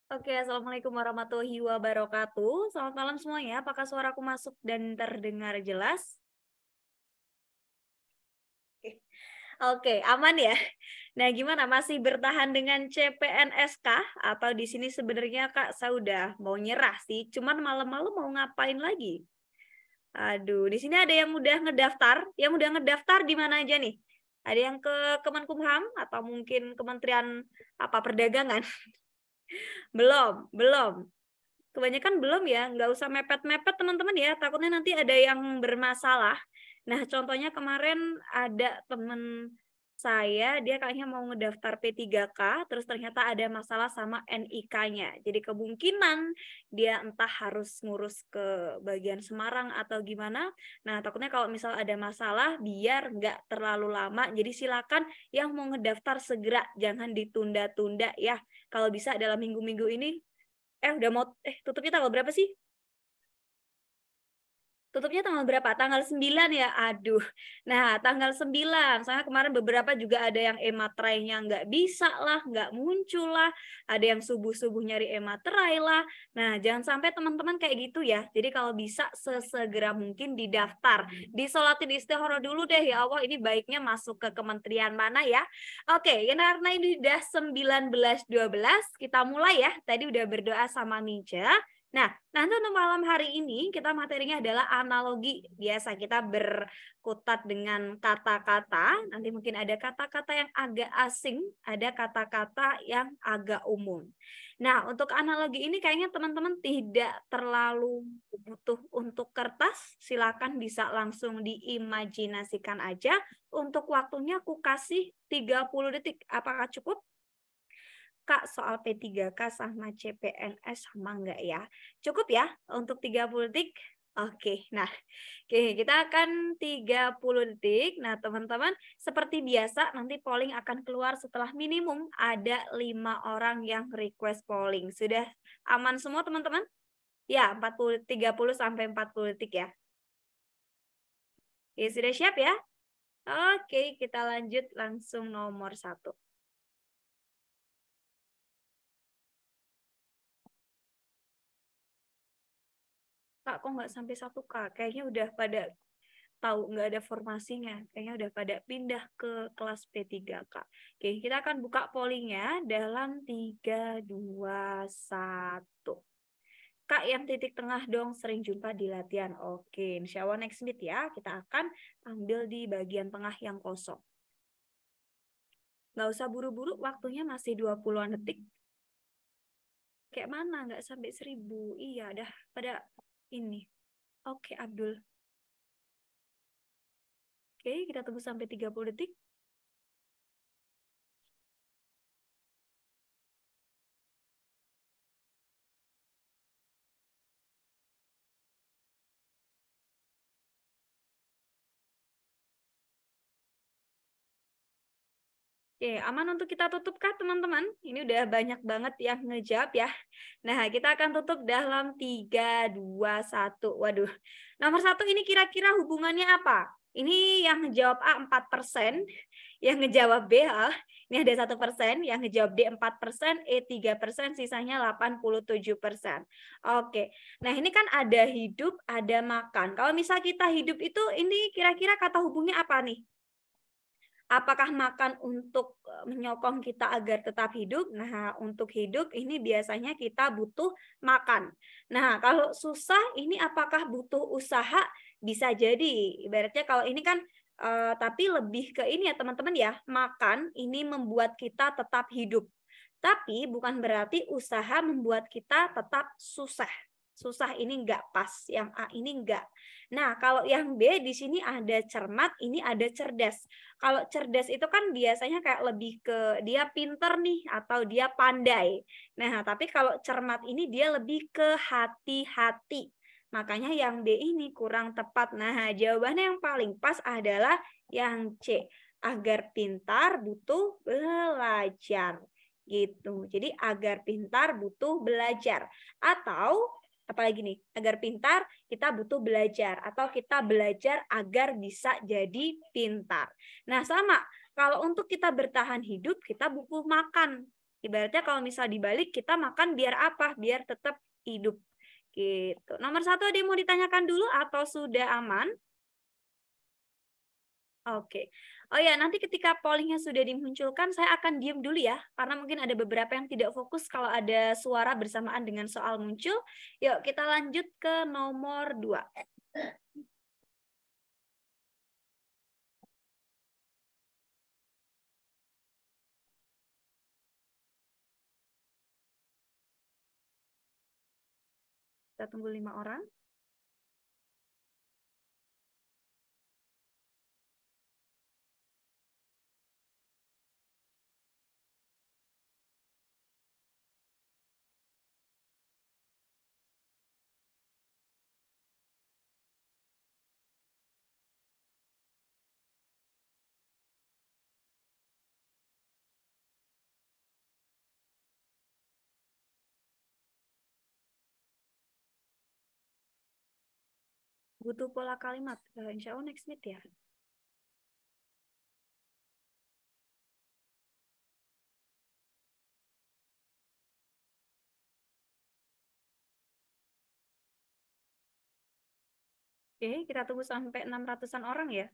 Oke, assalamualaikum warahmatullahi wabarakatuh. Selamat malam semuanya. Apakah suaraku masuk dan terdengar jelas? Oke, Oke, aman ya. Nah, gimana? Masih bertahan dengan CPNS kah? Atau di sini sebenarnya Kak, saya udah mau nyerah sih. Cuman malam-malam mau ngapain lagi? Aduh, di sini ada yang udah ngedaftar. Yang udah ngedaftar di mana aja nih? Ada yang ke Kemenkumham atau mungkin Kementerian apa Perdagangan? Belum, belum. Kebanyakan belum ya, nggak usah mepet-mepet teman-teman ya, takutnya nanti ada yang bermasalah. Nah, contohnya kemarin ada temen saya, dia kayaknya mau ngedaftar P3K, terus ternyata ada masalah sama NIK-nya. Jadi kemungkinan dia entah harus ngurus ke bagian Semarang atau gimana. Nah, takutnya kalau misal ada masalah, biar nggak terlalu lama. Jadi silakan yang mau ngedaftar segera, jangan ditunda-tunda ya. Kalau bisa dalam minggu-minggu ini udah mau tutupnya tanggal berapa sih? Tutupnya tanggal berapa? Tanggal 9 ya? Aduh. Nah, tanggal 9. Soalnya kemarin beberapa juga ada yang e-materai-nya nggak bisa lah, nggak muncul lah. Ada yang subuh-subuh nyari e-materai lah. Nah, jangan sampai teman-teman kayak gitu ya. Jadi kalau bisa sesegera mungkin didaftar. Disolatin istikharah dulu deh ya Allah, ini baiknya masuk ke kementerian mana ya. Oke, karena ini udah 19.12, kita mulai ya. Tadi udah berdoa sama Ninja. Nah, nanti untuk malam hari ini kita materinya adalah analogi. Biasa kita berkutat dengan kata-kata. Nanti mungkin ada kata-kata yang agak asing, ada kata-kata yang agak umum. Nah, untuk analogi ini kayaknya teman-teman tidak terlalu butuh untuk kertas. Silakan bisa langsung diimajinasikan aja. Untuk waktunya aku kasih 30 detik. Apakah cukup? Kak, soal P3K sama CPNS sama enggak ya? Cukup ya untuk 30 detik? Oke, nah, kita akan 30 detik. Nah, teman-teman, seperti biasa nanti polling akan keluar setelah minimum ada 5 orang yang request polling. Sudah aman semua teman-teman? Ya, 40, 30 sampai 40 detik ya. Oke, sudah siap ya? Oke, kita lanjut langsung nomor 1. Kak, kok nggak sampai 1K? Kayaknya udah pada tahu nggak ada formasinya. Kayaknya udah pada pindah ke kelas P3K. Oke, kita akan buka pollingnya dalam 3, 2, 1. Kak, yang titik tengah dong, sering jumpa di latihan. Oke, insya Allah next meet ya. Kita akan ambil di bagian tengah yang kosong. Nggak usah buru-buru, waktunya masih 20-an detik. Kayak mana nggak sampai 1000? Iya, dah pada ini. Oke, Abdul. Oke, kita tunggu sampai 30 detik. Oke, aman untuk kita tutup kah teman-teman? Ini udah banyak banget yang ngejawab ya. Nah, kita akan tutup dalam 3, 2, 1. Waduh, nomor 1 ini kira-kira hubungannya apa? Ini yang ngejawab A 4%, yang ngejawab B, ini ada 1%, yang ngejawab D 4%, E 3%, sisanya 87%. Oke, nah ini kan ada hidup, ada makan. Kalau misal kita hidup itu, ini kira-kira kata hubungnya apa nih? Apakah makan untuk menyokong kita agar tetap hidup? Nah, untuk hidup ini biasanya kita butuh makan. Nah, kalau susah ini apakah butuh usaha? Bisa jadi. Ibaratnya kalau ini kan tapi lebih ke ini ya teman-teman ya, makan ini membuat kita tetap hidup. Tapi bukan berarti usaha membuat kita tetap susah. Susah ini enggak pas, yang A ini enggak. Nah, kalau yang B di sini ada cermat, ini ada cerdas. Kalau cerdas itu kan biasanya kayak lebih ke dia pinter nih atau dia pandai. Nah, tapi kalau cermat ini dia lebih ke hati-hati. Makanya yang B ini kurang tepat. Nah, jawabannya yang paling pas adalah yang C. Agar pintar butuh belajar. Gitu. Jadi agar pintar butuh belajar. Atau apalagi nih, agar pintar kita butuh belajar atau kita belajar agar bisa jadi pintar. Nah, sama. Kalau untuk kita bertahan hidup, kita butuh makan. Ibaratnya kalau misal dibalik, kita makan biar apa? Biar tetap hidup. Gitu. Nomor 1 ada yang mau ditanyakan dulu atau sudah aman? Oke. Oh ya, nanti ketika pollingnya sudah dimunculkan, saya akan diam dulu ya, karena mungkin ada beberapa yang tidak fokus kalau ada suara bersamaan dengan soal muncul. Yuk, kita lanjut ke nomor 2. Kita tunggu 5 orang. Butuh pola kalimat. Insya Allah next meet ya. Oke, kita tunggu sampai 600-an orang ya.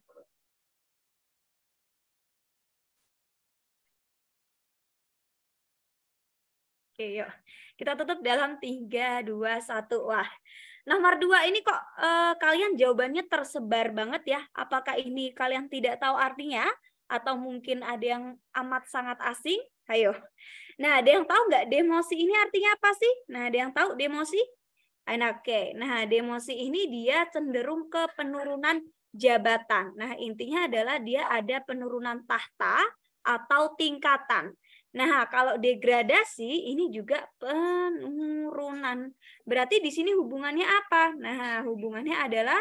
Oke, yuk. Kita tutup dalam 3, 2, 1. Wah, nomor 2 ini kok kalian jawabannya tersebar banget ya. Apakah ini kalian tidak tahu artinya? Atau mungkin ada yang amat sangat asing? Ayo. Nah, ada yang tahu nggak demosi ini artinya apa sih? Nah, ada yang tahu demosi? Oke. Nah, demosi ini dia cenderung ke penurunan jabatan. Nah, intinya adalah dia ada penurunan tahta atau tingkatan. Nah, kalau degradasi ini juga penurunan. Berarti di sini hubungannya apa? Nah, hubungannya adalah,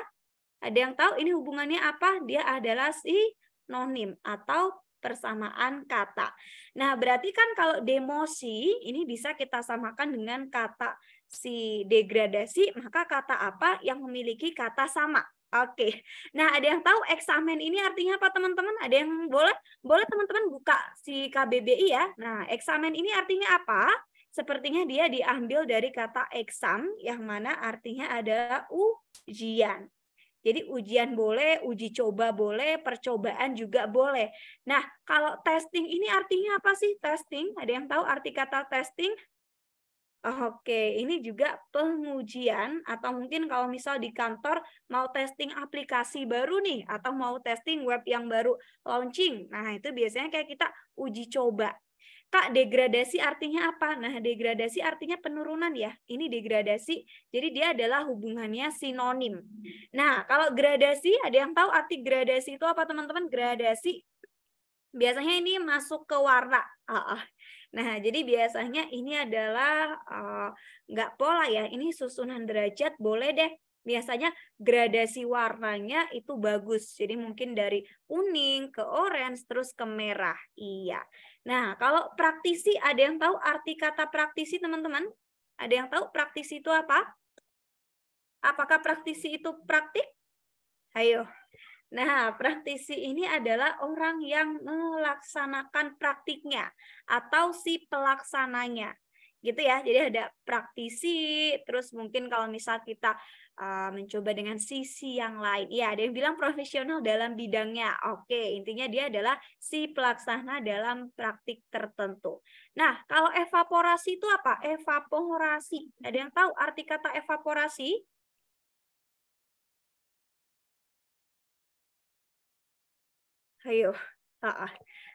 ada yang tahu ini hubungannya apa? Dia adalah sinonim atau persamaan kata. Nah, berarti kan kalau demosi ini bisa kita samakan dengan kata si degradasi, maka kata apa yang memiliki kata sama? Oke. Nah, ada yang tahu eksamen ini artinya apa, teman-teman? Ada yang boleh teman-teman buka si KBBI ya. Nah, eksamen ini artinya apa? Sepertinya dia diambil dari kata exam yang mana artinya adalah ujian. Jadi ujian boleh, uji coba boleh, percobaan juga boleh. Nah, kalau testing ini artinya apa sih testing? Ada yang tahu arti kata testing? Oke, ini juga pengujian atau mungkin kalau misal di kantor mau testing aplikasi baru nih atau mau testing web yang baru launching. Nah, itu biasanya kayak kita uji coba. Kak, degradasi artinya apa? Nah, degradasi artinya penurunan ya. Ini degradasi, jadi dia adalah hubungannya sinonim. Nah, kalau gradasi, ada yang tahu arti gradasi itu apa, teman-teman? Gradasi biasanya ini masuk ke warna. Nah, jadi biasanya ini adalah nggak pola ya, ini susunan derajat boleh deh. Biasanya gradasi warnanya itu bagus. Jadi mungkin dari kuning ke orange terus ke merah. Iya. Nah, kalau praktisi, ada yang tahu arti kata praktisi, teman-teman? Ada yang tahu praktisi itu apa? Apakah praktisi itu praktik? Ayo. Nah, praktisi ini adalah orang yang melaksanakan praktiknya atau si pelaksananya. Gitu ya. Jadi ada praktisi, terus mungkin kalau misal kita mencoba dengan sisi yang lain. Ya, ada yang bilang profesional dalam bidangnya. Oke, intinya dia adalah si pelaksana dalam praktik tertentu. Nah, kalau evaporasi itu apa? Evaporasi. Ada yang tahu arti kata evaporasi? Ayo.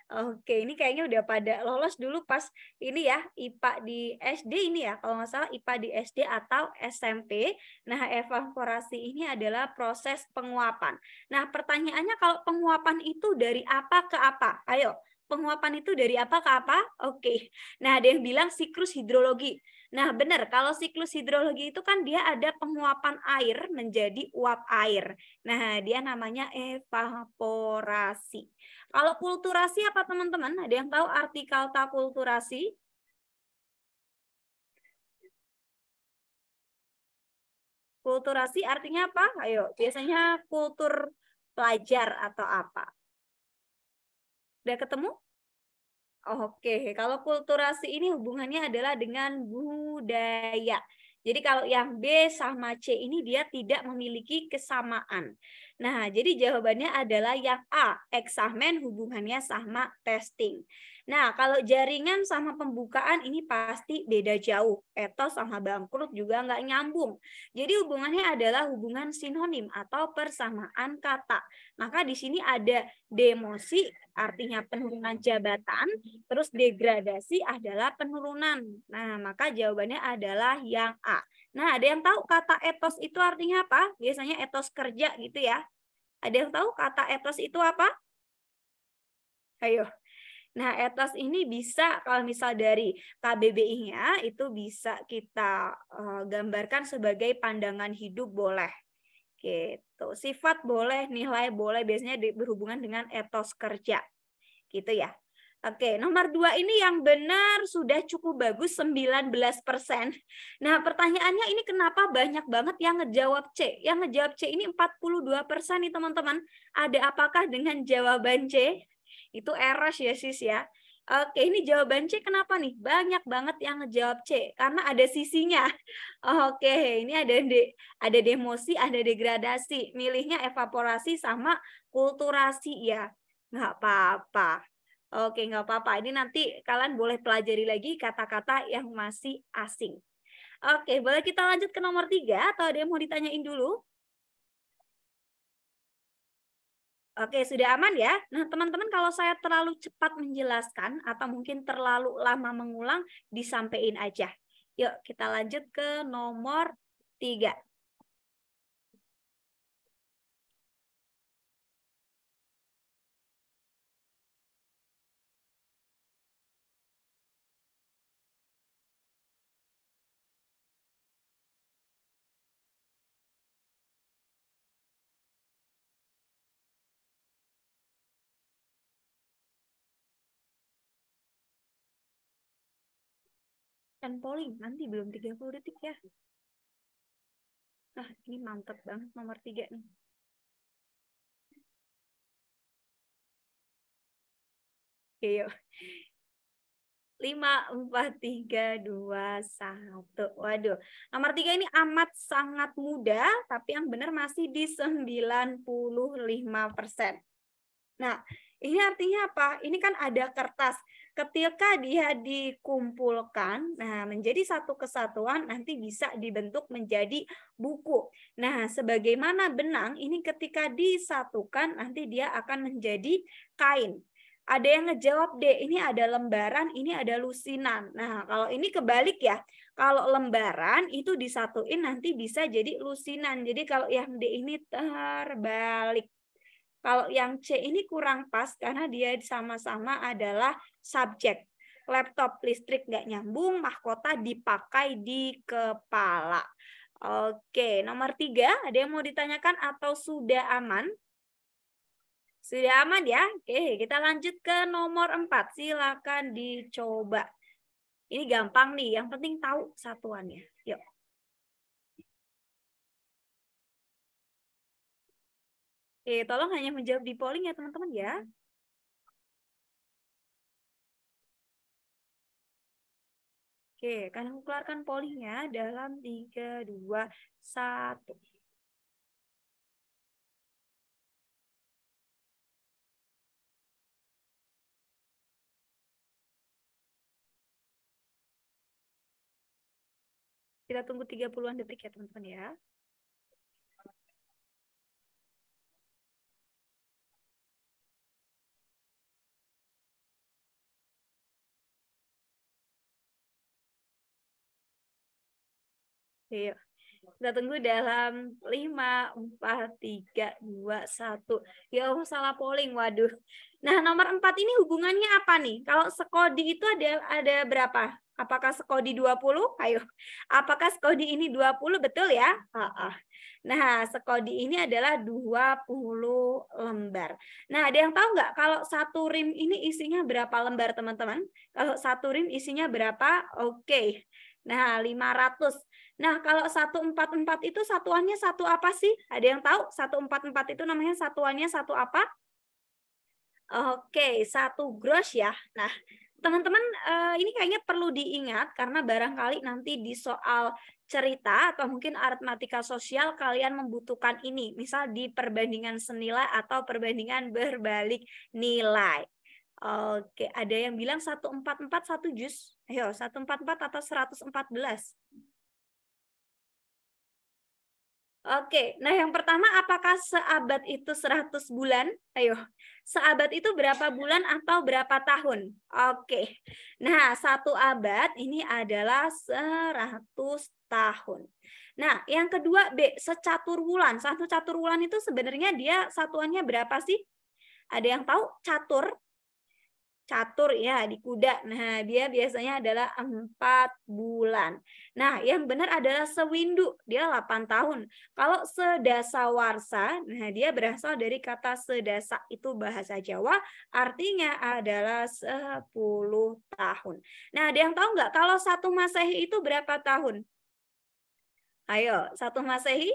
Oke, ini kayaknya udah pada lolos dulu pas ini ya, IPA di SD ini ya, kalau nggak salah IPA di SD atau SMP. Nah, evaporasi ini adalah proses penguapan. Nah, pertanyaannya kalau penguapan itu dari apa ke apa? Ayo, penguapan itu dari apa ke apa? Oke. Nah, ada yang bilang siklus hidrologi. Nah, benar, kalau siklus hidrologi itu kan dia ada penguapan air menjadi uap air. Nah, dia namanya evaporasi. Kalau kulturasi apa, teman-teman? Ada yang tahu arti kata kulturasi? Kulturasi artinya apa? Ayo, biasanya kultur pelajar atau apa? Udah ketemu? Oke, kalau kulturasi ini hubungannya adalah dengan budaya. Jadi kalau yang B sama C ini dia tidak memiliki kesamaan. Nah, jadi jawabannya adalah yang A, eksamen hubungannya sama testing. Nah, kalau jaringan sama pembukaan ini pasti beda jauh. Etos sama bangkrut juga nggak nyambung. Jadi hubungannya adalah hubungan sinonim atau persamaan kata. Maka di sini ada demosi artinya penurunan jabatan, terus degradasi adalah penurunan. Nah, maka jawabannya adalah yang A. Nah, ada yang tahu kata etos itu artinya apa? Biasanya etos kerja gitu ya. Ada yang tahu kata etos itu apa? Ayo. Nah, etos ini bisa kalau misal dari KBBI-nya itu bisa kita gambarkan sebagai pandangan hidup boleh. Gitu. Sifat boleh, nilai boleh, biasanya berhubungan dengan etos kerja. Gitu ya. Oke, nomor 2 ini yang benar sudah cukup bagus 19%. Nah, pertanyaannya ini kenapa banyak banget yang ngejawab C? Yang ngejawab C ini 42% nih teman-teman. Ada apakah dengan jawaban C? Itu eros ya sis ya. Oke, ini jawaban C kenapa nih? Banyak banget yang ngejawab C karena ada sisinya. Oke, ini ada demosi, ada degradasi. Milihnya evaporasi sama kulturasi ya. Nggak apa-apa. Oke, nggak apa-apa. Ini nanti kalian boleh pelajari lagi kata-kata yang masih asing. Oke, boleh kita lanjut ke nomor 3 atau ada yang mau ditanyain dulu? Oke, sudah aman ya? Nah, teman-teman kalau saya terlalu cepat menjelaskan atau mungkin terlalu lama mengulang, disampaikan aja. Yuk, kita lanjut ke nomor 3. Dan polling, nanti belum 30 detik ya. Nah, ini mantep banget nomor 3 nih. Oke, yuk. 5, 4, 3, 2, 1. Waduh, nomor 3 ini amat sangat mudah, tapi yang benar masih di 95%. Nah, ini artinya apa? Ini kan ada kertas. Ketika dia dikumpulkan, nah menjadi satu kesatuan, nanti bisa dibentuk menjadi buku. Nah, sebagaimana benang, ini ketika disatukan, nanti dia akan menjadi kain. Ada yang ngejawab D, ini ada lembaran, ini ada lusinan. Nah, kalau ini kebalik ya. Kalau lembaran itu disatuin nanti bisa jadi lusinan. Jadi kalau yang D ini terbalik. Kalau yang C ini kurang pas karena dia sama-sama adalah subjek. Laptop listrik nggak nyambung, mahkota dipakai di kepala. Oke, nomor 3, ada yang mau ditanyakan atau sudah aman? Sudah aman ya? Oke, kita lanjut ke nomor 4. Silakan dicoba. Ini gampang nih, yang penting tahu satuannya. Yuk. Oke, tolong hanya menjawab di polling ya teman-teman ya. Oke, akan aku keluarkan pollingnya dalam 3, 2, 1. Kita tunggu 30-an detik ya teman-teman ya. Oke, yuk. Kita tunggu dalam 5, 4, 3, 2, 1. Ya Allah, salah polling. Waduh. Nah, nomor 4 ini hubungannya apa nih? Kalau Skodi itu ada berapa? Apakah Skodi 20? Ayo. Apakah Skodi ini 20? Betul ya? Nah, Skodi ini adalah 20 lembar. Nah, ada yang tahu nggak kalau satu rim ini isinya berapa lembar, teman-teman? Kalau satu rim isinya berapa? Oke. Nah, 500. Nah, kalau 144 itu satuannya satu apa sih? Ada yang tahu? 144 itu namanya satuannya satu apa? Oke, 1 gross ya. Nah, Teman-teman, ini kayaknya perlu diingat karena barangkali nanti di soal cerita atau mungkin aritmatika sosial kalian membutuhkan ini, misal di perbandingan senilai atau perbandingan berbalik nilai. Oke, ada yang bilang 144 1 juz. Ayo, 144 atau 114? Oke, nah yang pertama apakah seabad itu 100 bulan? Ayo, seabad itu berapa bulan atau berapa tahun? Oke, nah 1 abad ini adalah 100 tahun. Nah, yang kedua B, secatur wulan. 1 catur wulan itu sebenarnya dia satuannya berapa sih? Ada yang tahu catur? Catur ya di kuda. Nah, dia biasanya adalah 4 bulan. Nah, yang benar adalah sewindu, dia 8 tahun. Kalau sedasawarsa, nah dia berasal dari kata sedasa, itu bahasa Jawa, artinya adalah 10 tahun. Nah, ada yang tahu nggak kalau 1 Masehi itu berapa tahun? Ayo, 1 Masehi?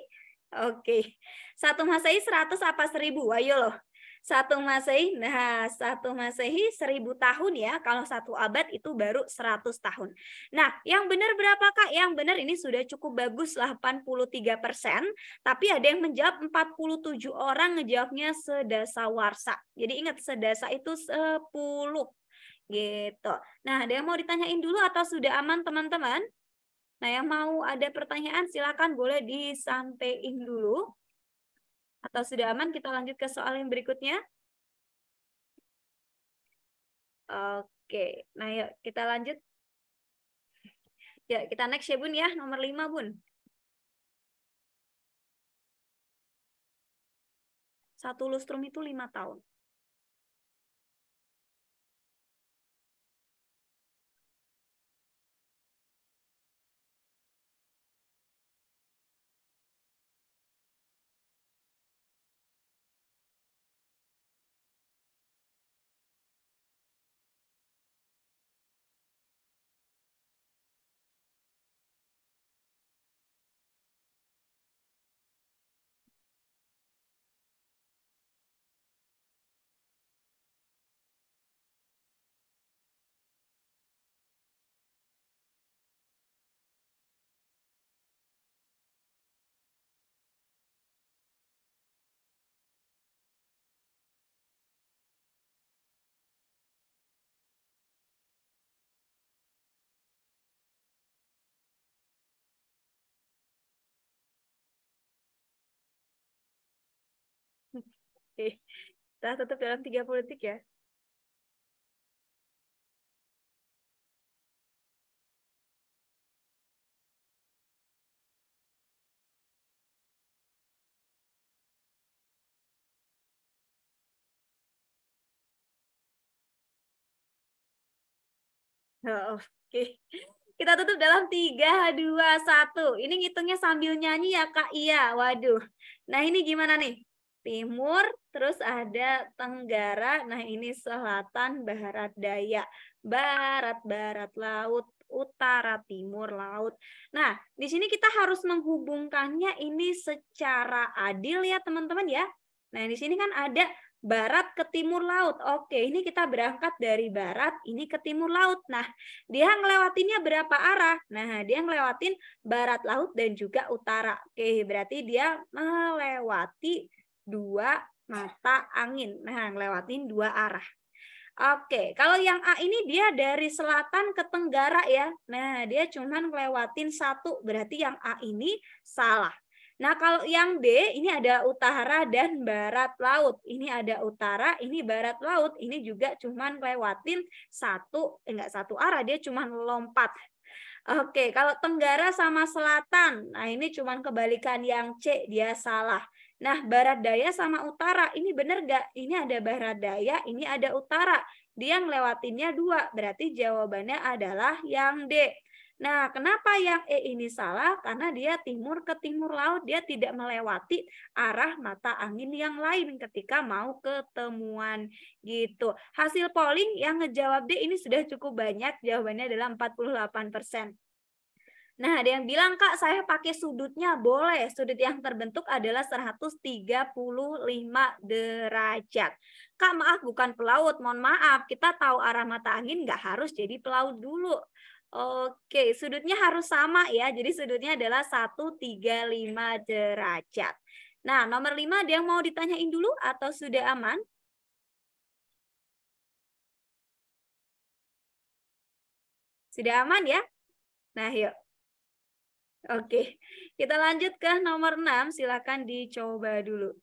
Oke. 1 Masehi 100 apa 1000? Ayo loh. 1 Masehi, nah 1 Masehi 1000 tahun ya. Kalau 1 abad itu baru 100 tahun. Nah, yang benar berapa Kak? Yang benar ini sudah cukup bagus 83%. Tapi ada yang menjawab 47 orang ngejawabnya sedasawarsa. Jadi ingat sedasa itu 10 gitu. Nah, ada yang mau ditanyain dulu atau sudah aman teman-teman? Nah, yang mau ada pertanyaan silakan boleh disampaikan dulu. Atau sudah aman kita lanjut ke soal yang berikutnya? Oke, nah yuk kita lanjut. Ya, kita next ya Bun ya, nomor 5 Bun. 1 lustrum itu 5 tahun. Oke, kita tutup dalam 30 detik ya. Oke. Kita tutup dalam 3, 2, 1. Ini ngitungnya sambil nyanyi ya Kak? Iya, waduh. Nah ini gimana nih? Timur, terus ada Tenggara. Nah ini selatan, barat, daya. Barat, barat, laut. Utara, timur, laut. Nah, di sini kita harus menghubungkannya ini secara adil ya teman-teman ya. Nah, di sini kan ada barat ke timur laut. Oke, ini kita berangkat dari barat, ini ke timur laut. Nah, dia ngelewatinnya berapa arah? Nah, dia ngelewatin barat laut dan juga utara. Oke, berarti dia melewati 2 mata angin. Nah, ngelewatin 2 arah. Oke, kalau yang A ini dia dari selatan ke tenggara ya. Nah, dia cuman ngelewatin 1, berarti yang A ini salah. Nah, kalau yang B ini ada utara dan barat laut. Ini ada utara, ini barat laut. Ini juga cuman lewatin 1, enggak 1 arah, dia cuman lompat. Oke, kalau tenggara sama selatan. Nah, ini cuman kebalikan yang C, dia salah. Nah, barat daya sama utara. Ini benar nggak? Ini ada barat daya, ini ada utara. Dia ngelewatinnya 2, berarti jawabannya adalah yang D. Nah, kenapa yang E ini salah? Karena dia timur ke timur laut, dia tidak melewati arah mata angin yang lain ketika mau ketemuan gitu. Hasil polling yang ngejawab D ini sudah cukup banyak, jawabannya adalah 48%. Nah, ada yang bilang, Kak, saya pakai sudutnya. Boleh. Sudut yang terbentuk adalah 135 derajat. Kak, maaf, bukan pelaut. Mohon maaf. Kita tahu arah mata angin nggak harus jadi pelaut dulu. Oke, sudutnya harus sama ya. Jadi sudutnya adalah 135 derajat. Nah, nomor 5 ada yang mau ditanyain dulu atau sudah aman? Sudah aman ya? Nah, yuk. Oke, kita lanjut ke nomor 6. Silakan dicoba dulu.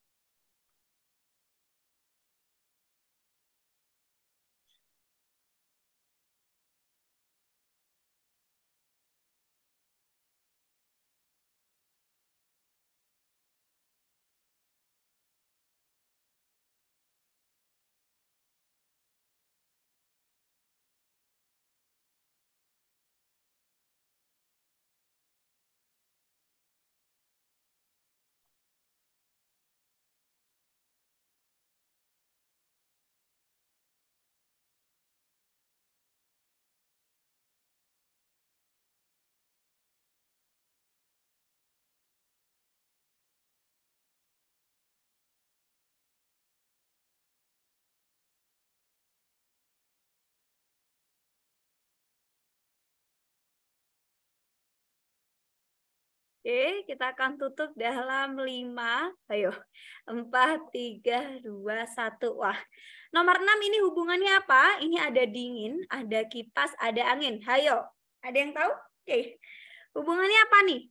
Oke, kita akan tutup dalam 5, ayo, 4, 3, 2, 1. Wah, nomor 6 ini hubungannya apa? Ini ada dingin, ada kipas, ada angin. Hayo, ada yang tahu? Oke, hubungannya apa nih?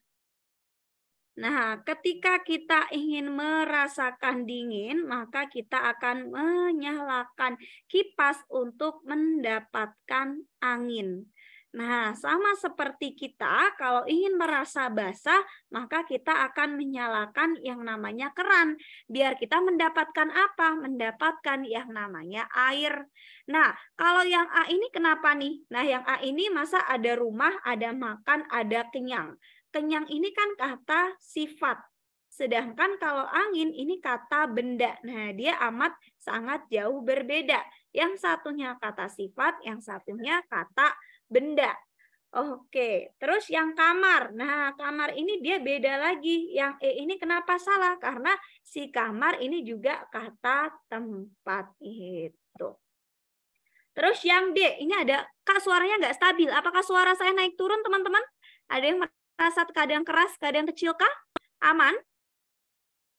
Nah, ketika kita ingin merasakan dingin, maka kita akan menyalakan kipas untuk mendapatkan angin. Nah, sama seperti kita, kalau ingin merasa basah, maka kita akan menyalakan yang namanya keran. Biar kita mendapatkan apa? Mendapatkan yang namanya air. Nah, kalau yang A ini kenapa nih? Nah, yang A ini masa ada rumah, ada makan, ada kenyang. Kenyang ini kan kata sifat. Sedangkan kalau angin ini kata benda. Nah, dia amat sangat jauh berbeda. Yang satunya kata sifat, yang satunya kata benda. Oke, terus yang kamar. Nah, kamar ini dia beda lagi. Yang E ini kenapa salah? Karena si kamar ini juga kata tempat itu. Terus yang D, ini ada, Kak suaranya nggak stabil. Apakah suara saya naik turun teman-teman? Ada yang merasa kadang keras, kadang kecil kah? Aman?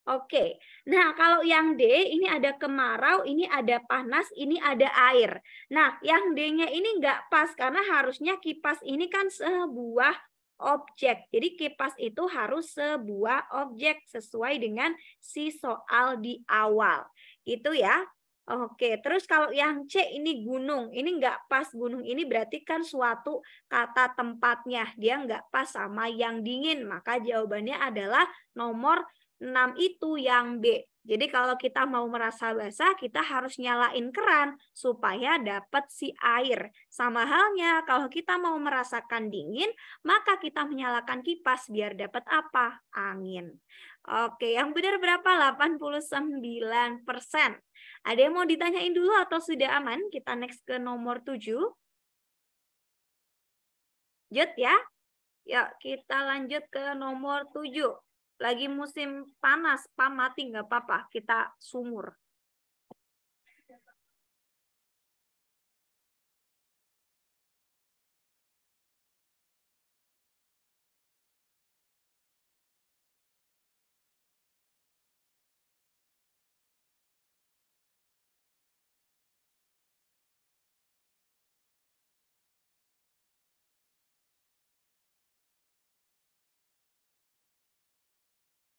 Oke, nah kalau yang D ini ada kemarau, ini ada panas, ini ada air. Nah yang D-nya ini nggak pas karena harusnya kipas ini kan sebuah objek. Jadi kipas itu harus sebuah objek sesuai dengan si soal di awal. Itu ya. Oke, terus kalau yang C ini gunung, ini nggak pas. Gunung ini berarti kan suatu kata tempatnya. Dia nggak pas sama yang dingin. Maka jawabannya adalah nomor 6 itu yang B. Jadi kalau kita mau merasa basah, kita harus nyalain keran supaya dapat si air. Sama halnya kalau kita mau merasakan dingin, maka kita menyalakan kipas biar dapat apa? Angin. Oke, yang benar berapa? 89%. Ada yang mau ditanyain dulu atau sudah aman? Kita next ke nomor 7. Lanjut ya. Yuk, kita lanjut ke nomor 7. Lagi musim panas, PAM mati nggak apa-apa, kita sumur.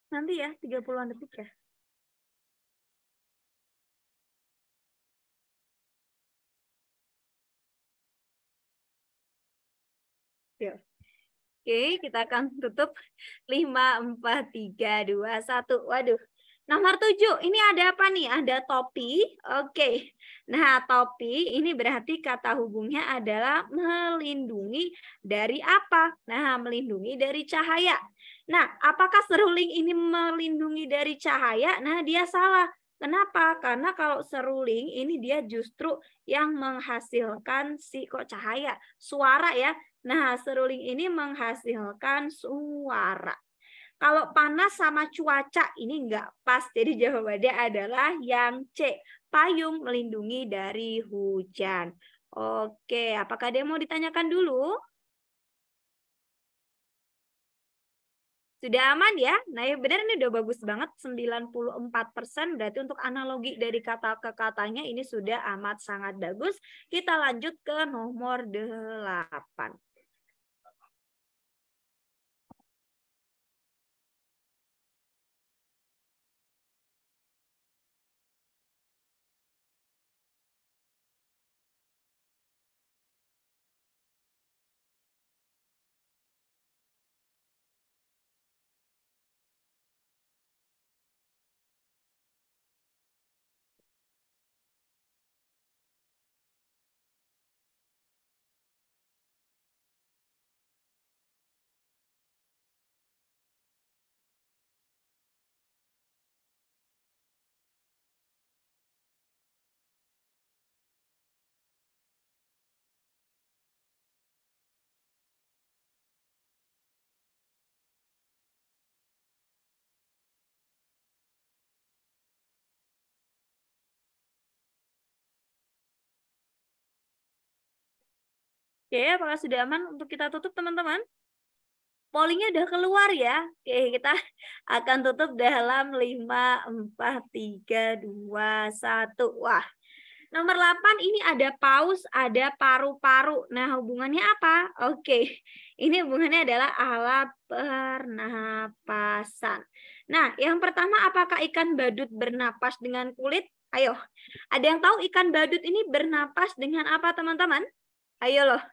Nanti ya, 30-an detik ya. Yuk. Oke, kita akan tutup 5, 4, 3, 2, 1. Waduh. Nomor 7, ini ada apa nih? Ada topi. Oke. Nah, topi ini berarti kata hubungnya adalah melindungi dari apa? Nah, melindungi dari cahaya. Nah, apakah seruling ini melindungi dari cahaya? Nah, dia salah. Kenapa? Karena kalau seruling ini dia justru yang menghasilkan si kok cahaya, suara ya. Nah, seruling ini menghasilkan suara. Kalau panas sama cuaca ini enggak pas, jadi jawabannya adalah yang C. Payung melindungi dari hujan. Oke, apakah ada yang mau ditanyakan dulu? Sudah aman ya? Nah, ya benar ini udah bagus banget, 94%. Berarti untuk analogi dari kata ke katanya ini sudah amat sangat bagus. Kita lanjut ke nomor 8. Oke, apakah sudah aman untuk kita tutup, teman-teman? Pollingnya udah keluar ya. Oke, kita akan tutup dalam 5, 4, 3, 2, 1. Wah, nomor 8 ini ada paus, ada paru-paru. Nah, hubungannya apa? Oke, ini hubungannya adalah alat pernapasan. Nah, yang pertama, apakah ikan badut bernapas dengan kulit? Ayo, ada yang tahu ikan badut ini bernapas dengan apa, teman-teman? Ayo loh.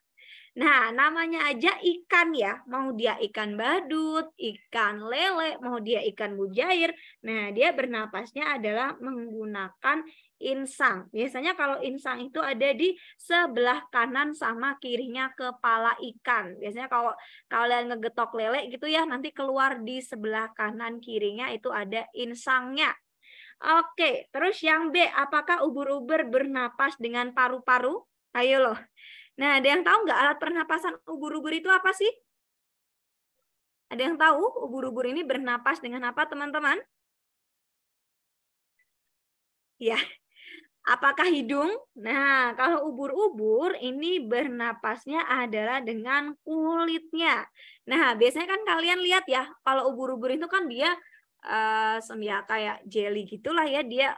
Nah, namanya aja ikan ya. Mau dia ikan badut, ikan lele, mau dia ikan mujair. Nah, dia bernapasnya adalah menggunakan insang. Biasanya kalau insang itu ada di sebelah kanan sama kirinya kepala ikan. Biasanya kalau kalian ngegetok lele gitu ya, nanti keluar di sebelah kanan kirinya itu ada insangnya. Oke, terus yang B, apakah ubur-ubur bernapas dengan paru-paru? Ayo loh. Nah, ada yang tahu nggak alat pernapasan ubur-ubur itu apa sih? Ada yang tahu ubur-ubur ini bernapas dengan apa, teman-teman? Ya, apakah hidung? Nah, kalau ubur-ubur ini bernapasnya adalah dengan kulitnya. Nah, biasanya kan kalian lihat ya, kalau ubur-ubur itu kan dia ya kayak jelly gitulah ya, dia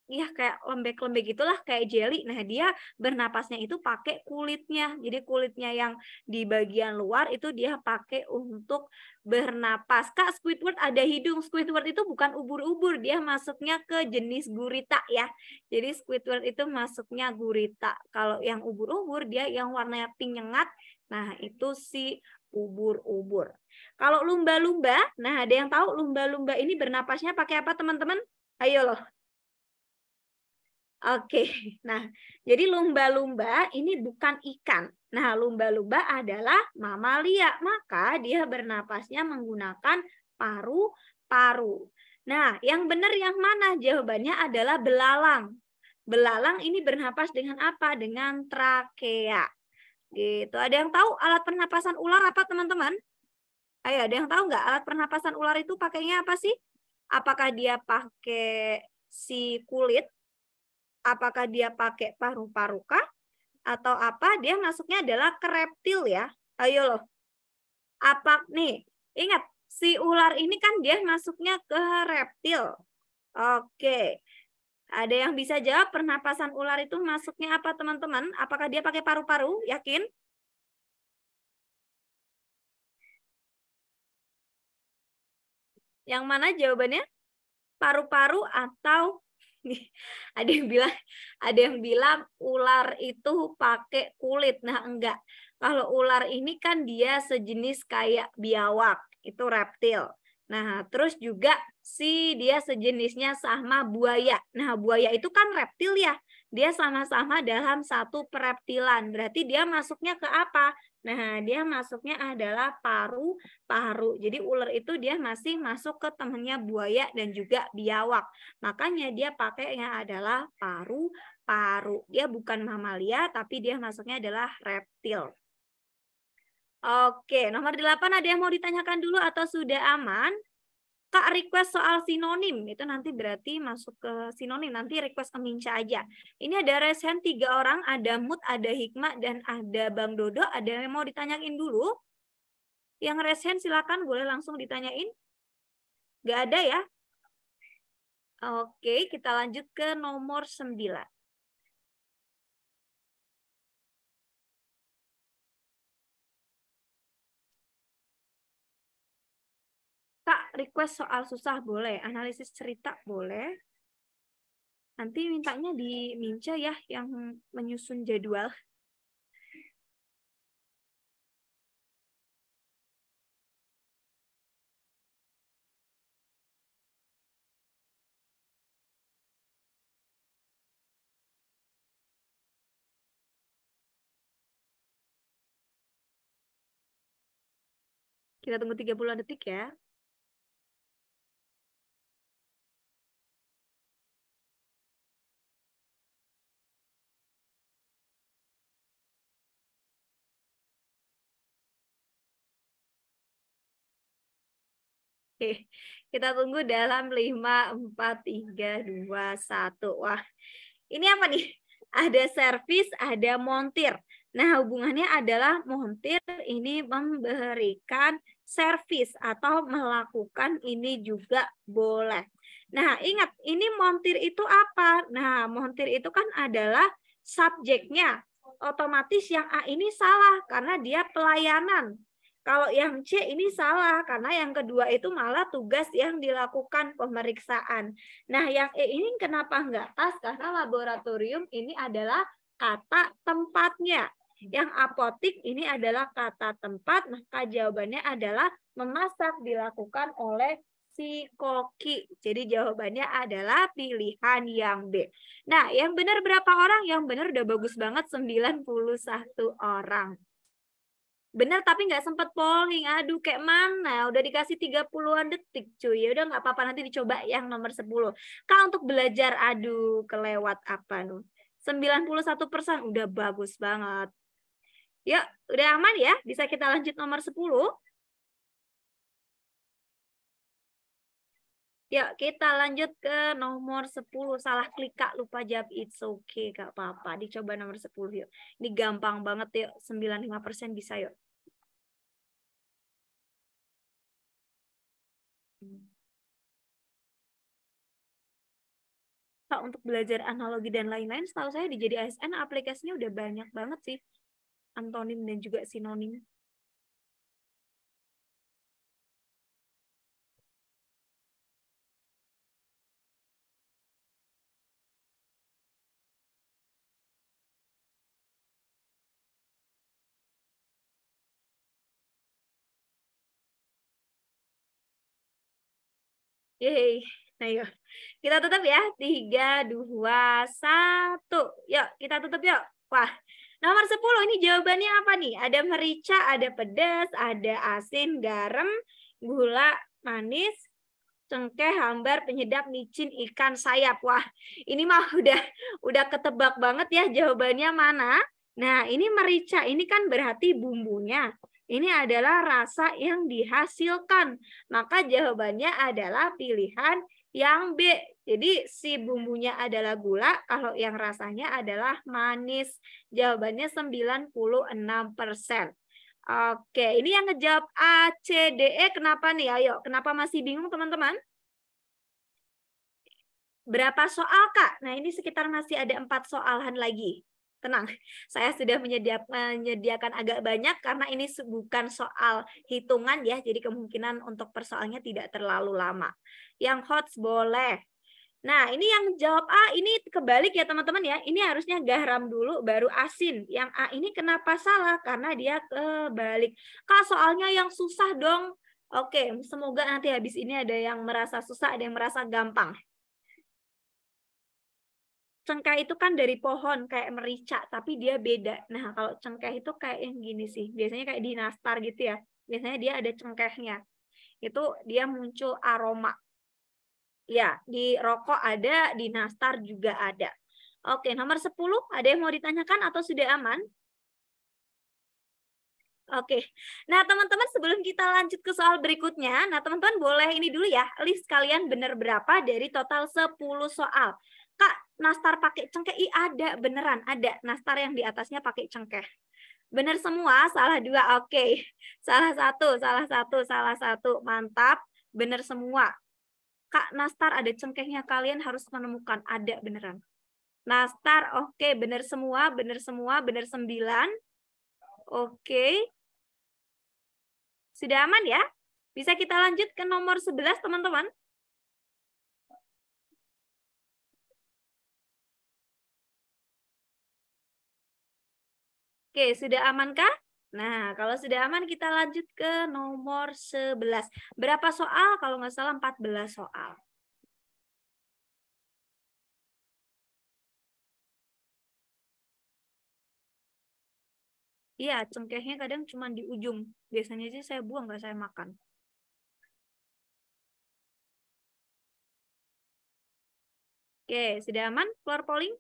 ya kayak lembek-lembek gitulah kayak jelly. Nah, dia bernapasnya itu pakai kulitnya. Jadi kulitnya yang di bagian luar itu dia pakai untuk bernapas. Kak, Squidward ada hidung. Squidward itu bukan ubur-ubur, dia masuknya ke jenis gurita ya. Jadi Squidward itu masuknya gurita. Kalau yang ubur-ubur dia yang warnanya pink nyengat. Nah, itu si ubur-ubur. Kalau lumba-lumba, nah ada yang tahu lumba-lumba ini bernapasnya pakai apa, teman-teman? Ayo loh. Oke, nah jadi lumba-lumba ini bukan ikan. Nah, lumba-lumba adalah mamalia, maka dia bernapasnya menggunakan paru-paru. Nah, yang benar yang mana? Jawabannya adalah belalang. Belalang ini bernapas dengan apa? Dengan trakea. Gitu. Ada yang tahu alat pernapasan ular apa, teman-teman? Ayo, ada yang tahu nggak alat pernapasan ular itu pakainya apa sih? Apakah dia pakai si kulit? Apakah dia pakai paru-paru kah? Atau apa? Dia masuknya adalah ke reptil ya. Ayo loh. Apa nih? Ingat, si ular ini kan dia masuknya ke reptil. Oke. Ada yang bisa jawab pernapasan ular itu masuknya apa, teman-teman? Apakah dia pakai paru-paru? Yakin? Yang mana jawabannya? Paru-paru atau ada yang bilang ular itu pakai kulit. Nah, enggak. Kalau ular ini kan dia sejenis kayak biawak, itu reptil. Nah, terus juga dia sejenisnya sama buaya. Nah, buaya itu kan reptil ya. Dia sama-sama dalam satu pereptilan. Berarti dia masuknya ke apa? Nah, dia masuknya adalah paru-paru. Jadi ular itu dia masih masuk ke temannya buaya dan juga biawak. Makanya dia pakainya adalah paru-paru. Dia bukan mamalia, tapi dia masuknya adalah reptil. Oke, nomor 8 ada yang mau ditanyakan dulu atau sudah aman? Kak request soal sinonim, itu nanti berarti masuk ke sinonim, nanti request ke Minca aja. Ini ada raise hand 3 orang, ada Mut, ada Hikmah, dan ada Bang Dodo. Ada yang mau ditanyain dulu? Yang raise hand silakan, boleh langsung ditanyain. Nggak ada ya? Oke, kita lanjut ke nomor 9. Kak, request soal susah boleh, analisis cerita boleh. Nanti mintanya di Minca ya, yang menyusun jadwal. Kita tunggu 30 detik ya. Oke, kita tunggu dalam 5, 4, 3, 2, 1. Wah, ini apa nih? Ada servis, ada montir. Nah, hubungannya adalah montir ini memberikan servis atau melakukan ini juga boleh. Nah, ingat, ini montir itu apa? Nah, montir itu kan adalah subjeknya. Otomatis yang A ini salah karena dia pelayanan. Kalau yang C ini salah, karena yang kedua itu malah tugas yang dilakukan pemeriksaan. Nah, yang E ini kenapa enggak pas? Karena laboratorium ini adalah kata tempatnya. Yang apotik ini adalah kata tempat, maka jawabannya adalah memasak dilakukan oleh si koki. Jadi jawabannya adalah pilihan yang B. Nah, yang benar berapa orang? Yang benar udah bagus banget, 91 orang. Bener tapi nggak sempat polling. Aduh, kayak mana? Udah dikasih 30-an detik, cuy. Ya udah nggak apa-apa, nanti dicoba yang nomor 10. Kak, untuk belajar, aduh, kelewat apa nih? 91% udah bagus banget. Yuk, udah aman ya? Bisa kita lanjut nomor 10? Yuk, kita lanjut ke nomor 10. Salah klik, Kak. Lupa jawab. It's okay, Kak. Apa-apa. Dicoba nomor 10 yuk. Ini gampang banget yuk. 95% bisa yuk. Kak, untuk belajar analogi dan lain-lain, setahu saya di Jadi ASN aplikasinya udah banyak banget sih. Antonim dan juga sinonim. Yeay. Nah, yuk. Kita tutup ya. 3, 2, 1. Yuk, kita tutup yuk. Wah, nomor 10 ini jawabannya apa nih? Ada merica, ada pedas, ada asin, garam, gula, manis, cengkeh, hambar, penyedap, micin, ikan, sayap. Wah, ini mah udah ketebak banget ya jawabannya mana. Nah, ini merica. Ini kan berarti bumbunya. Ini adalah rasa yang dihasilkan. Maka jawabannya adalah pilihan yang B. Jadi si bumbunya adalah gula, kalau yang rasanya adalah manis. Jawabannya 96%. Oke, ini yang ngejawab A, C, D, E. Kenapa nih? Ayo, kenapa masih bingung teman-teman? Berapa soal, Kak? Nah, ini sekitar masih ada 4 soalan lagi. Tenang, saya sudah menyediakan agak banyak karena ini bukan soal hitungan ya, jadi kemungkinan untuk persoalnya tidak terlalu lama. Yang hot boleh. Nah, ini yang jawab A, ini kebalik ya teman-teman ya. Ini harusnya garam dulu, baru asin. Yang A ini kenapa salah? Karena dia kebalik. Kak, soalnya yang susah dong. Oke, semoga nanti habis ini ada yang merasa susah, ada yang merasa gampang. Cengkeh itu kan dari pohon kayak merica, tapi dia beda. Nah, kalau cengkeh itu kayak yang gini sih. Biasanya kayak di nastar gitu ya. Biasanya dia ada cengkehnya. Itu dia muncul aroma. Ya, di rokok ada, di nastar juga ada. Oke, nomor 10 ada yang mau ditanyakan atau sudah aman? Oke. Nah, teman-teman sebelum kita lanjut ke soal berikutnya, nah teman-teman boleh ini dulu ya, list kalian benar berapa dari total 10 soal. Kak, nastar pakai cengkeh? Ada, beneran ada. Nastar yang di atasnya pakai cengkeh. Benar semua, salah 2. Oke. Salah satu, salah satu, salah satu. Mantap. Benar semua. Kak, nastar ada cengkehnya, kalian harus menemukan. Ada beneran. Nastar, oke, benar semua, benar semua, benar 9. Oke. Sudah aman ya? Bisa kita lanjut ke nomor 11, teman-teman? Oke, sudah amankah? Nah, kalau sudah aman kita lanjut ke nomor 11. Berapa soal? Kalau nggak salah 14 soal. Iya, cengkehnya kadang cuma di ujung. Biasanya sih saya buang, nggak saya makan. Oke, sudah aman? Keluar polling?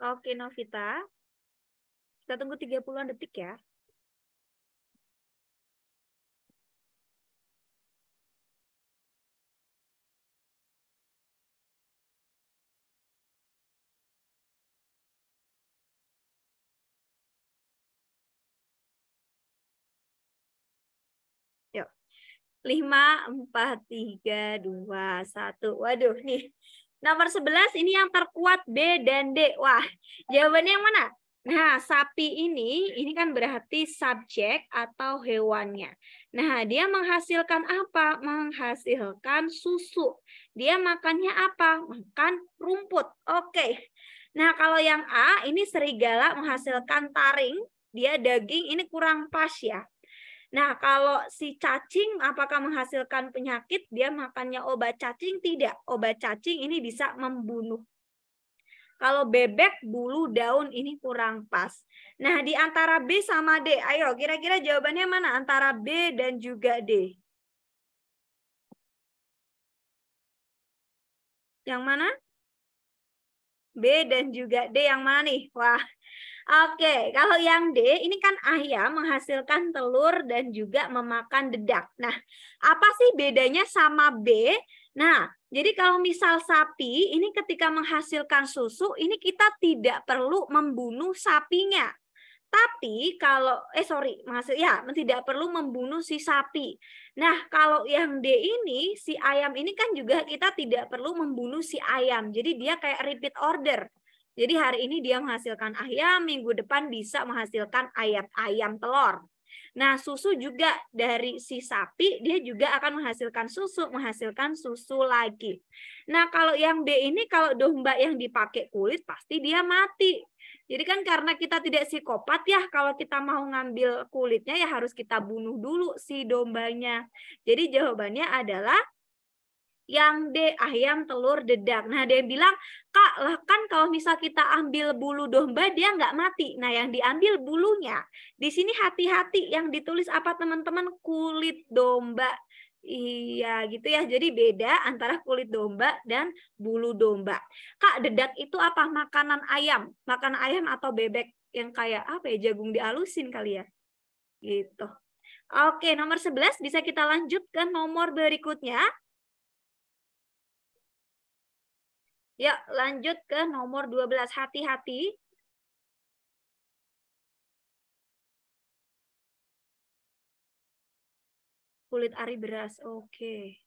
Oke, Novita. Kita tunggu 30-an detik ya. Yuk. 5, 4, 3, 2, 1. Waduh, nih. Nomor 11 ini yang terkuat B dan D. Wah, jawabannya yang mana? Nah, sapi ini kan berarti subjek atau hewannya. Nah, dia menghasilkan apa? Menghasilkan susu. Dia makannya apa? Makan rumput. Oke. Nah, kalau yang A, ini serigala menghasilkan taring. Dia daging, ini kurang pas ya. Nah, kalau si cacing apakah menghasilkan penyakit? Dia makannya obat cacing? Tidak. Obat cacing ini bisa membunuh. Kalau bebek, bulu, daun ini kurang pas. Nah, di antara B sama D, ayo kira-kira jawabannya mana antara B dan juga D? Yang mana? B dan juga D yang mana nih? Wah, oke, kalau yang D ini kan ayam menghasilkan telur dan juga memakan dedak. Nah, apa sih bedanya sama B? Nah, jadi kalau misal sapi ini ketika menghasilkan susu, ini kita tidak perlu membunuh sapinya. Tapi kalau tidak perlu membunuh si sapi. Nah, kalau yang D ini si ayam ini kan juga kita tidak perlu membunuh si ayam. Jadi dia kayak repeat order. Jadi hari ini dia menghasilkan ayam, minggu depan bisa menghasilkan ayam telur. Nah, susu juga dari si sapi, dia juga akan menghasilkan susu lagi. Nah, kalau yang D ini, kalau domba yang dipakai kulit, pasti dia mati. Jadi kan karena kita tidak psikopat ya, kalau kita mau ngambil kulitnya ya harus kita bunuh dulu si dombanya. Jadi jawabannya adalah yang D, ayam, telur, dedak. Nah, dia bilang, Kak, lah kan kalau misal kita ambil bulu domba, dia nggak mati. Nah, yang diambil bulunya. Di sini hati-hati, yang ditulis apa teman-teman? Kulit domba. Iya, gitu ya. Jadi beda antara kulit domba dan bulu domba. Kak, dedak itu apa? Makanan ayam. Makanan ayam atau bebek yang kayak apa ya? Jagung dialusin kali ya. Gitu. Oke, nomor 11 bisa kita lanjut ke nomor berikutnya. Ya, lanjut ke nomor 12. Hati-hati. Kulit ari beras. Oke.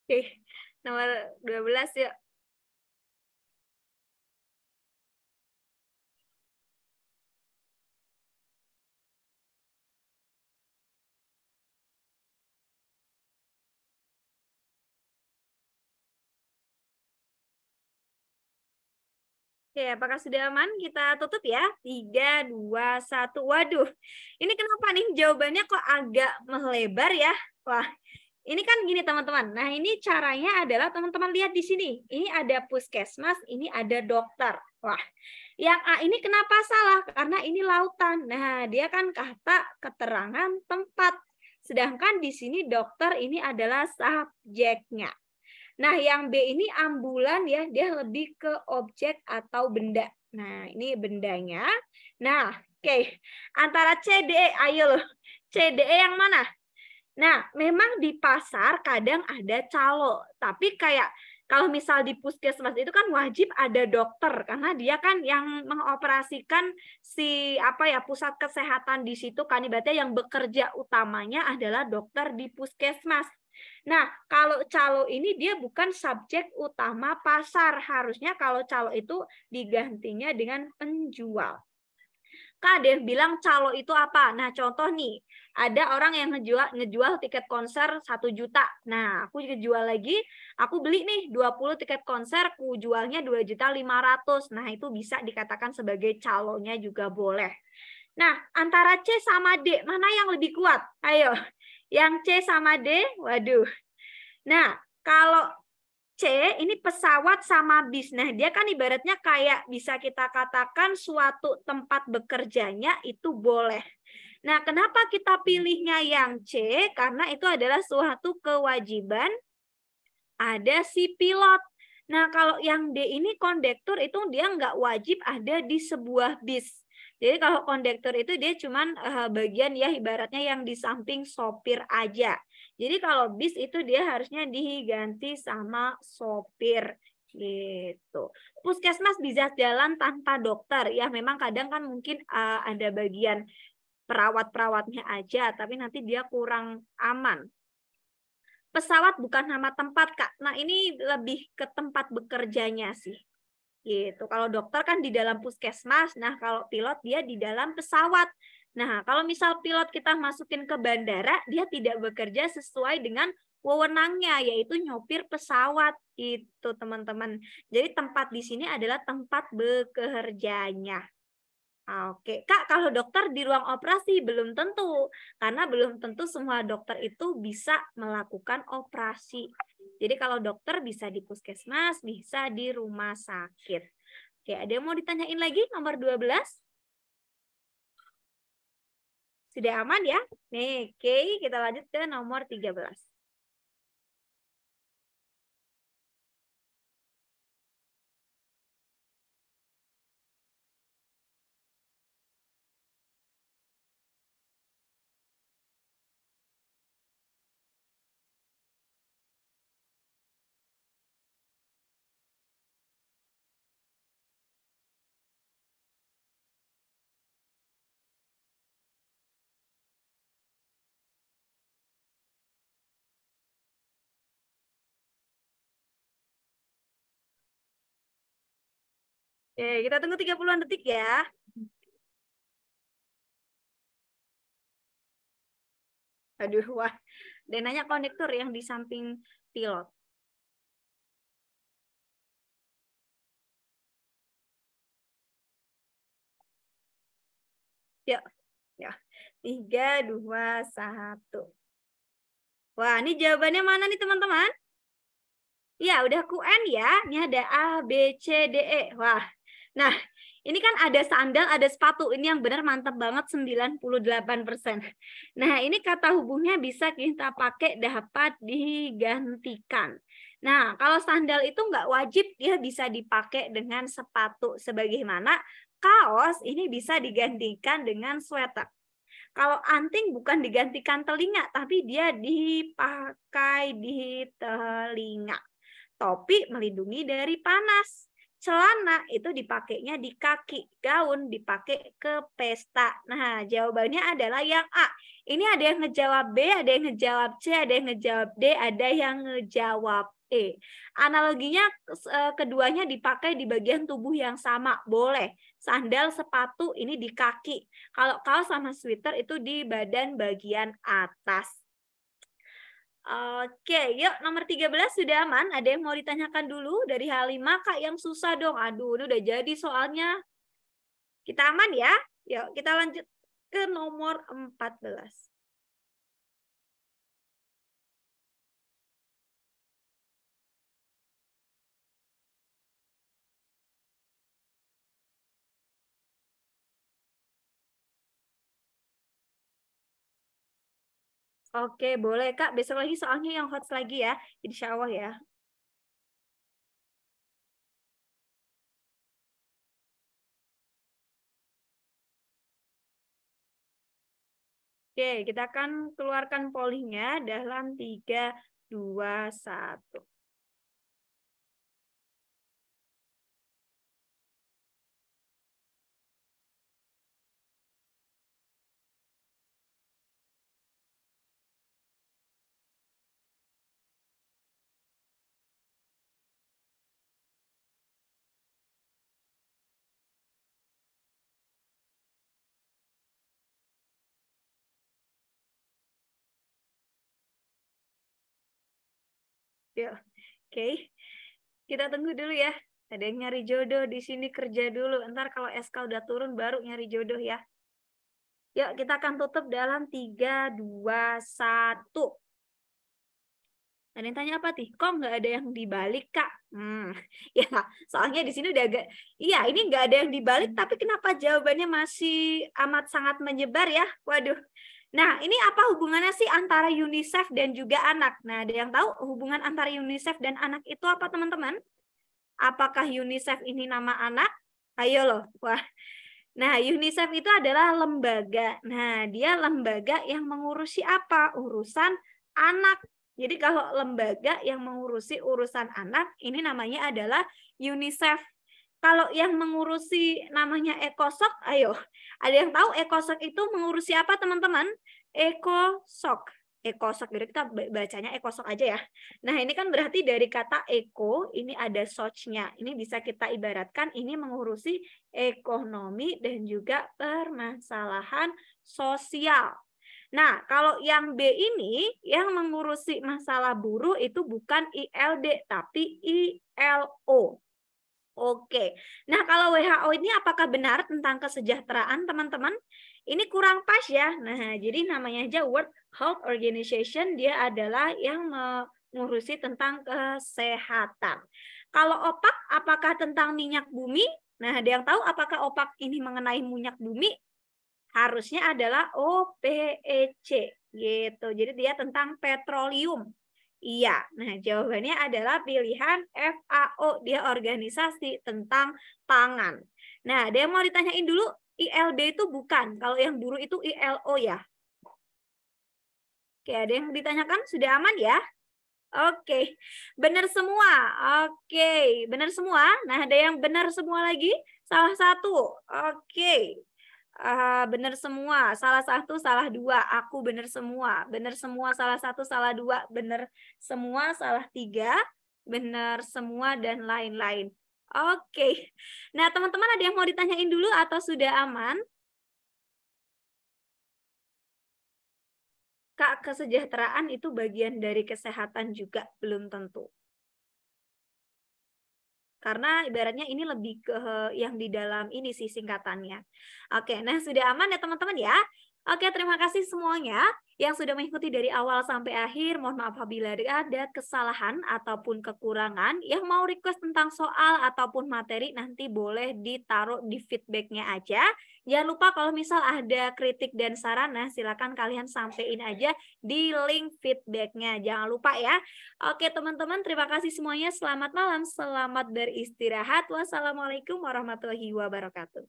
Oke, nomor 12 yuk. Oke, apakah sudah aman? Kita tutup ya. 3, 2, 1. Waduh, ini kenapa nih jawabannya kok agak melebar ya? Wah, ini kan gini teman-teman. Nah, ini caranya adalah teman-teman lihat di sini. Ini ada puskesmas, ini ada dokter. Wah, yang A ini kenapa salah? Karena ini lautan. Nah, dia kan kata keterangan tempat. Sedangkan di sini dokter ini adalah subjeknya. Nah, yang B ini ambulan ya, dia lebih ke objek atau benda. Nah, ini bendanya. Nah, oke. Antara C, D, E, ayo loh. C, D, E yang mana? Nah, memang di pasar kadang ada calo, tapi kayak kalau misal di puskesmas itu kan wajib ada dokter karena dia kan yang mengoperasikan si pusat kesehatan di situ kan ibaratnya yang bekerja utamanya adalah dokter di puskesmas. Nah, kalau calo ini dia bukan subjek utama pasar. Harusnya kalau calo itu digantinya dengan penjual. Kak, ada yang bilang calo itu apa? Nah, contoh nih, ada orang yang ngejual tiket konser 1 juta. Nah, aku juga jual lagi, aku beli nih 20 tiket konser, aku jualnya 2.500.000. Nah, itu bisa dikatakan sebagai calonya juga boleh. Nah, antara C sama D, mana yang lebih kuat? Ayo, yang C sama D, waduh. Nah, kalau C ini pesawat sama bis. Nah, dia kan ibaratnya kayak bisa kita katakan suatu tempat bekerjanya itu boleh. Nah, kenapa kita pilihnya yang C? Karena itu adalah suatu kewajiban ada si pilot. Nah, kalau yang D ini kondektur itu dia nggak wajib ada di sebuah bis. Jadi kalau kondektur itu dia cuman bagian ya ibaratnya yang di samping sopir aja. Jadi kalau bis itu dia harusnya diganti sama sopir gitu. Puskesmas bisa jalan tanpa dokter. Ya memang kadang kan mungkin ada bagian perawat-perawatnya aja, tapi nanti dia kurang aman. Pesawat bukan nama tempat, Kak. Nah, ini lebih ke tempat bekerjanya sih. Gitu. Kalau dokter kan di dalam puskesmas, nah kalau pilot dia di dalam pesawat. Nah, kalau misal pilot kita masukin ke bandara, dia tidak bekerja sesuai dengan wewenangnya, yaitu nyopir pesawat. Itu, teman-teman. Jadi tempat di sini adalah tempat bekerjanya. Oke, Kak, kalau dokter di ruang operasi belum tentu, karena belum tentu semua dokter itu bisa melakukan operasi. Jadi kalau dokter bisa di puskesmas, bisa di rumah sakit. Oke, ada yang mau ditanyain lagi nomor 12? Sudah aman ya? Nih, oke, kita lanjut ke nomor 13. Oke, kita tunggu 30-an detik ya. Aduh, wah. Dan nanya kondektur yang di samping pilot. Yuk, ya. 3, 2, 1. Wah, ini jawabannya mana nih teman-teman? Ya, udah QN ya. Ini ada A, B, C, D, E. Wah, nah ini kan ada sandal, ada sepatu. Ini yang benar mantap banget 98%. Nah, ini kata hubungnya bisa kita pakai dapat digantikan. Nah, kalau sandal itu nggak wajib, dia bisa dipakai dengan sepatu. Sebagaimana kaos ini bisa digantikan dengan sweater. Kalau anting bukan digantikan telinga, tapi dia dipakai di telinga. Topi melindungi dari panas. celana itu dipakainya di kaki, gaun dipakai ke pesta. Nah, jawabannya adalah yang A. Ini ada yang ngejawab B, ada yang ngejawab C, ada yang ngejawab D, ada yang ngejawab E. Analoginya keduanya dipakai di bagian tubuh yang sama, boleh. Sandal, sepatu ini di kaki. Kalau kaos sama sweater itu di badan bagian atas. Oke, yuk nomor 13 sudah aman. Ada yang mau ditanyakan dulu dari H5, Kak, yang susah dong. Aduh, ini udah jadi soalnya. Kita aman ya? Yuk, kita lanjut ke nomor 14. Oke, boleh Kak. Besok lagi soalnya yang hot lagi ya. Insya Allah ya. Oke, kita akan keluarkan pollingnya dalam 3, 2, 1. Yuk, oke. Kita tunggu dulu ya. Ada yang nyari jodoh di sini, kerja dulu. Ntar kalau SK udah turun baru nyari jodoh ya. Yuk, kita akan tutup dalam 3, 2, 1. Ada yang tanya apa, Tih? Kok nggak ada yang dibalik, Kak? Ya, soalnya di sini udah agak... Iya, ini nggak ada yang dibalik, tapi kenapa jawabannya masih amat sangat menyebar ya? Waduh. Nah, ini apa hubungannya sih antara UNICEF dan juga anak? Nah, ada yang tahu hubungan antara UNICEF dan anak itu apa, teman-teman? Apakah UNICEF ini nama anak? Ayo loh. Wah. Nah, UNICEF itu adalah lembaga. Nah, dia lembaga yang mengurusi apa? Urusan anak. Jadi kalau lembaga yang mengurusi urusan anak, ini namanya adalah UNICEF. Kalau yang mengurusi namanya ECOSOC, ayo. Ada yang tahu ECOSOC itu mengurusi apa, teman-teman? ECOSOC. ECOSOC, jadi kita bacanya ECOSOC aja ya. Nah, ini kan berarti dari kata eco, ini ada soc-nya. Ini bisa kita ibaratkan ini mengurusi ekonomi dan juga permasalahan sosial. Nah, kalau yang B ini yang mengurusi masalah buruh itu bukan ILD tapi ILO. Oke. Nah, kalau WHO ini apakah benar tentang kesejahteraan, teman-teman? Ini kurang pas ya. Nah, jadi namanya aja World Health Organization, dia adalah yang mengurusi tentang kesehatan. Kalau OPAC, apakah tentang minyak bumi? Nah, ada yang tahu apakah OPAC ini mengenai minyak bumi? Harusnya adalah OPEC gitu. Jadi dia tentang petroleum. Iya. Nah, jawabannya adalah pilihan FAO. Dia organisasi tentang pangan. Nah, ada yang mau ditanyain dulu, ILB itu bukan. Kalau yang buruh itu ILO ya. Oke, ada yang ditanyakan? Sudah aman ya? Oke, benar semua. Oke, benar semua. Nah, ada yang benar semua lagi? Salah satu. Oke. Benar semua, salah satu, salah dua, aku benar semua, benar semua, salah satu, salah dua, benar semua, salah tiga, benar semua, dan lain-lain. Oke, nah teman-teman ada yang mau ditanyain dulu atau sudah aman? Kak, kesejahteraan itu bagian dari kesehatan juga, belum tentu. Karena ibaratnya ini lebih ke yang di dalam ini sih singkatannya. Oke, nah sudah aman ya teman-teman ya? Oke, terima kasih semuanya yang sudah mengikuti dari awal sampai akhir. Mohon maaf apabila ada kesalahan ataupun kekurangan. Yang mau request tentang soal ataupun materi nanti boleh ditaruh di feedbacknya aja. Jangan lupa kalau misal ada kritik dan saran, nah silakan kalian sampein aja di link feedbacknya. Jangan lupa ya. Oke teman-teman, terima kasih semuanya. Selamat malam, selamat beristirahat. Wassalamualaikum warahmatullahi wabarakatuh.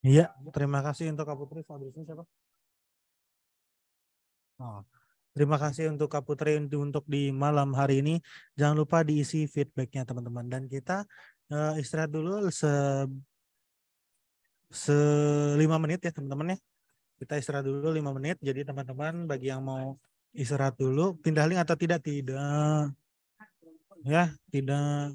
Iya, Terima kasih untuk Kak Putri. Fabrice siapa? Oh. Terima kasih untuk Kak Putri untuk di malam hari ini. Jangan lupa diisi feedbacknya teman-teman. Dan kita istirahat dulu 5 menit ya teman-teman ya. Kita istirahat dulu 5 menit. Jadi teman-teman bagi yang mau istirahat dulu, pindah link atau tidak? Tidak. Ya, tidak.